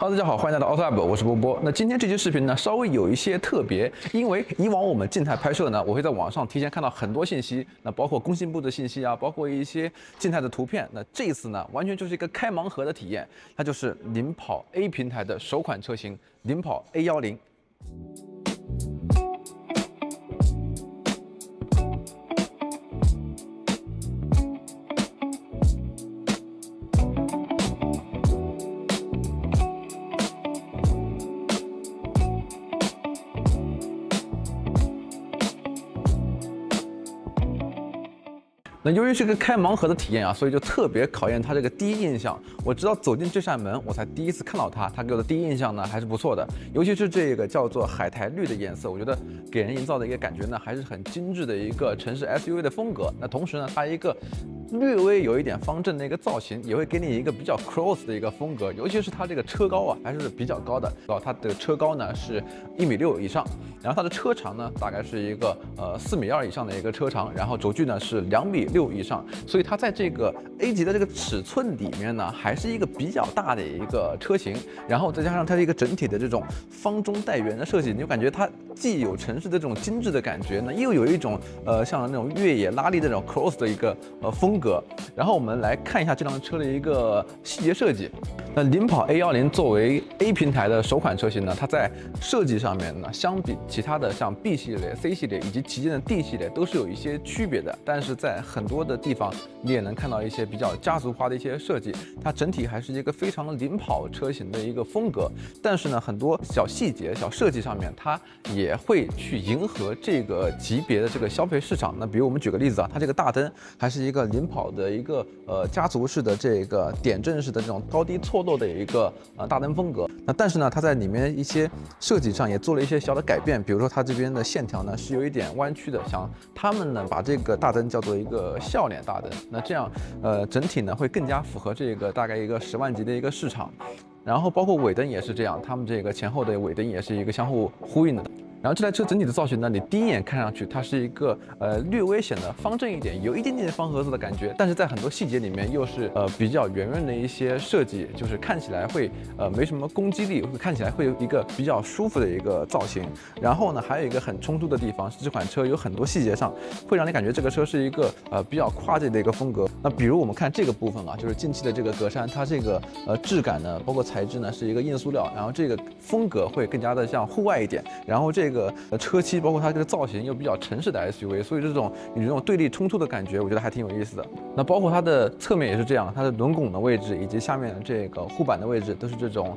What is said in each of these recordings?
哈嘍，大家好，歡迎來到 AutoLab， 我是波波。那今天這期視頻呢，稍微有一些特別，因為以往我們靜態拍攝呢，我會在網上提前看到很多信息，那包括工信部的信息啊，包括一些靜態的圖片。那這一次呢，完全就是一個開盲盒的體驗，它就是領跑 A 平台的首款車型領跑 A10。那由于是个開盲盒的體驗啊，所以就特別考驗它這個第一印象。我直到走進這扇門，我才第一次看到它。它給我的第一印象呢還是不錯的，尤其是這個叫做海苔綠的顏色，我覺得給人營造的一個感覺呢還是很精緻的一個城市 SUV 的風格。那同時呢，它一個略微有一點方正的一個造型，也會給你一個比較 cross 的一個風格。尤其是它這個車高啊還是比較高的，它的車高呢是1.6米以上，然後它的車長呢大概是一個4.2米以上的一個車長，然後軸距呢是2.6米以上，所以它在這個 A 級的這個尺寸裡面呢，還是一個比較大的一個車型，然後再加上它一個整體的這種方中帶圓的設計，你就感覺它既有城市的這種精緻的感覺呢，又有一種像那種越野拉力的這種 cross 的一個風格。然後我們來看一下這輛車的一個細節設計。那領跑 A10作為 A 平台的首款車型呢，它在設計上面呢，相比其他的像 B 系列、C 系列以及旗艦的 D 系列都是有一些區別的，但是在很多的地方你也能看到一些比較家族化的一些設計，它整體還是一個非常領跑車型的一個風格。但是呢，很多小細節、小設計上面，它也會去迎合這個級別的這個消費市場。那比如我們舉個例子啊，它這個大燈還是一個領跑的一個家族式的這個點陣式的這種高低錯落的一個大燈風格。那但是呢，它在裡面一些設計上也做了一些小的改變，比如說它這邊的線條呢是有一點彎曲的，想他們呢把這個大燈叫做一個笑臉大燈，那這樣整體呢會更加符合這個大概一個10萬級的一個市場。然後包括尾燈也是這樣，他們這個前後的尾燈也是一個相互呼應的。然後這台車整體的造型呢，你第一眼看上去它是一個略微顯得方正一點，有一點點方盒子的感覺，但是在很多細節裡面又是比較圓潤的一些設計，就是看起來會沒什麼攻擊力，看起來會有一個比較舒服的一個造型。然後呢，還有一個很衝突的地方是這款車有很多細節上會讓你感覺這個車是一個比較跨界的一個風格。那比如我們看這個部分啊，就是進氣的這個格柵，它這個質感呢，包括材質呢是一個硬塑料，然後這個風格會更加的像戶外一點，然後這個車漆包括它這個造型又比較城市的 SUV， 所以這種有這種對立衝突的感覺，我覺得還挺有意思的。那包括它的側面也是這樣，它的輪拱的位置以及下面的這個護板的位置都是這種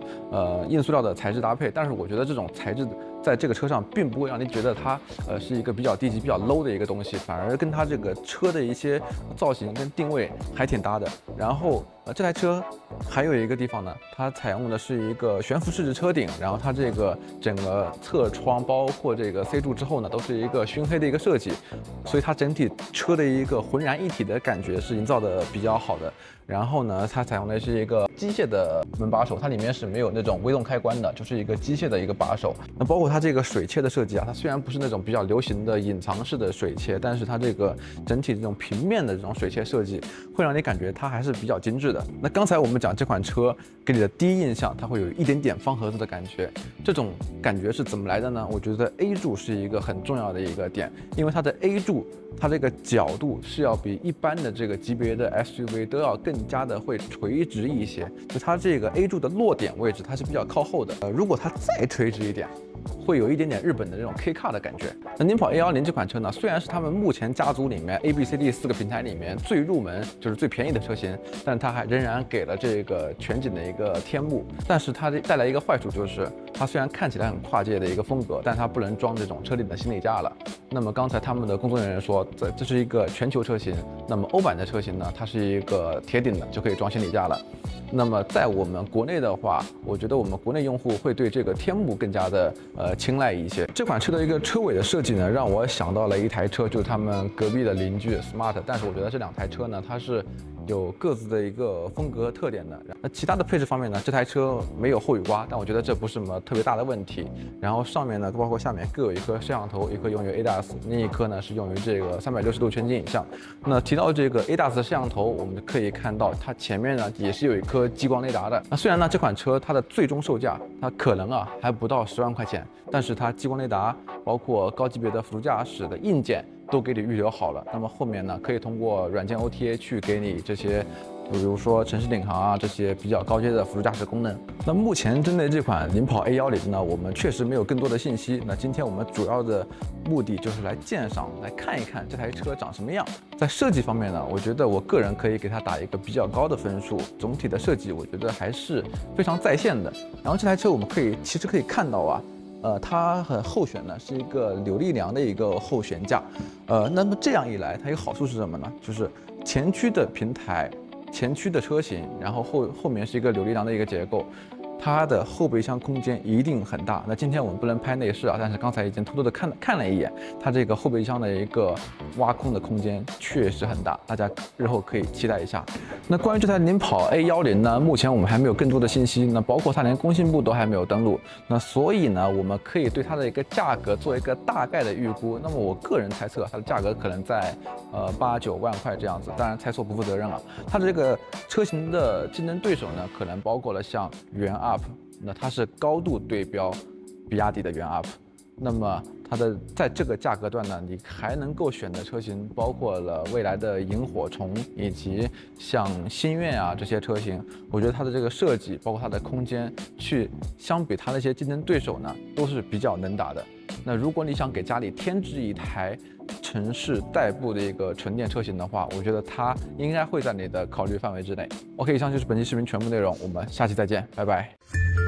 硬塑料的材質搭配，但是我覺得這種材質在這個車上並不會讓你覺得它是一個比較低級、比較 low 的一個東西，反而跟它這個車的一些造型跟定位還挺搭的。然後這台車還有一個地方呢，它採用的是一個懸浮式車頂，然後它這個整個側窗包括這個 C 柱之後呢，都是一個燻黑的一個設計，所以它整體車的一個渾然一體的感覺是營造的比較好的。然後呢，它採用的是一個機械的門把手，它裡面是沒有那種微動開關的，就是一個機械的一個把手。那包括它這個水切的設計啊，它雖然不是那種比較流行的隱藏式的水切，但是它這個整體這種平面的這種水切設計，會讓你感覺它還是比較精緻的。那剛才我們講這款車給你的第一印象，它會有一點點方盒子的感覺，這種感覺是怎麼來的呢？我覺得 A 柱是一個很重要的一個點，因為它的 A 柱，它這個角度是要比一般的這個級別的 SUV 都要更加的會垂直一些，就它這個 A 柱的落點位置它是比較靠後的，如果它再垂直一點，會有一點點日本的這種 K car 的感覺。那領跑 A10這款車呢，雖然是他們目前家族裡面 A、B、C、D 4個平台裡面最入門，就是最便宜的車型，但是它還仍然給了這個全景的一個天幕。但是它帶來一個壞處就是，它雖然看起來很跨界的一個風格，但它不能裝這種車頂的行李架了。那麼剛才他們的工作人員說，這是一個全球車型，那麼歐版的車型呢，它是一個鐵頂的，就可以裝行李架了。那麼在我們國內的話，我覺得我們國內用戶會對這個天幕更加的青睞一些。這款車的一個車尾的設計呢，讓我想到了一台車，就是他們隔壁的鄰居 Smart， 但是我覺得這兩台車呢，它是有各自的一個風格和特點的。那其他的配置方面呢，這台車沒有後雨刮，但我覺得這不是什麼特別大的問題。然後上面呢，包括下面各有一顆攝像頭，一顆用於 ADAS， 另一顆呢是用於這個360度全景影像。那提到這個 ADAS 的攝像頭，我們可以看到它前面呢也是有一顆激光雷達的。那雖然呢這款車它的最終售價它可能還不到10萬塊錢，但是它激光雷達包括高級別的輔助駕駛的硬件都給你預留好了。那麼後面呢可以通過軟件 OTA 去給你這些，比如說城市領航啊這些比較高階的輔助駕駛功能。那目前針對這款領跑 A10呢，我們確實沒有更多的信息。那今天我们主要的目的就是來鑑賞，來看一看這台車長什麼樣。在設計方面呢，我覺得我個人可以給它打一個比較高的分數。總體的設計我覺得還是非常在線的。然後這台車我們其實可以看到啊。它很後懸呢，是一個扭力梁的一個後懸架。那麼這樣一來，它有好處是什麼呢？就是前驅的平台、前驅的車型，然後後面是一個扭力梁的一個結構。它的後備箱空間一定很大。那今天我們不能拍內飾啊，但是剛才已經偷偷的看了一眼，它這個後備箱的一個挖空的空間確實很大，大家日後可以期待一下。那關於這台領跑 A10呢，目前我們還沒有更多的信息，那包括它連工信部都還沒有登錄，那所以呢，我們可以對它的一個價格做一個大概的預估。那麼我個人猜測，它的價格可能在8、9萬塊這樣子，當然猜錯不負責任啊。它的這個車型的競爭對手呢，可能包括了像元UP，那它是高度对標比亞迪的元UP。那麼它的在這個價格段呢，你還能夠選的車型包括了未來的螢火蟲以及像星越啊這些車型。我覺得它的這個設計，包括它的空間，去相比它的一些競爭對手呢，都是比較能打的。那如果你想給家裡添置一台城市代步的一個純電車型的話，我覺得它應該會在你的考慮範圍之內。OK， 以上就是本期視頻全部內容，我們下期再見，拜拜。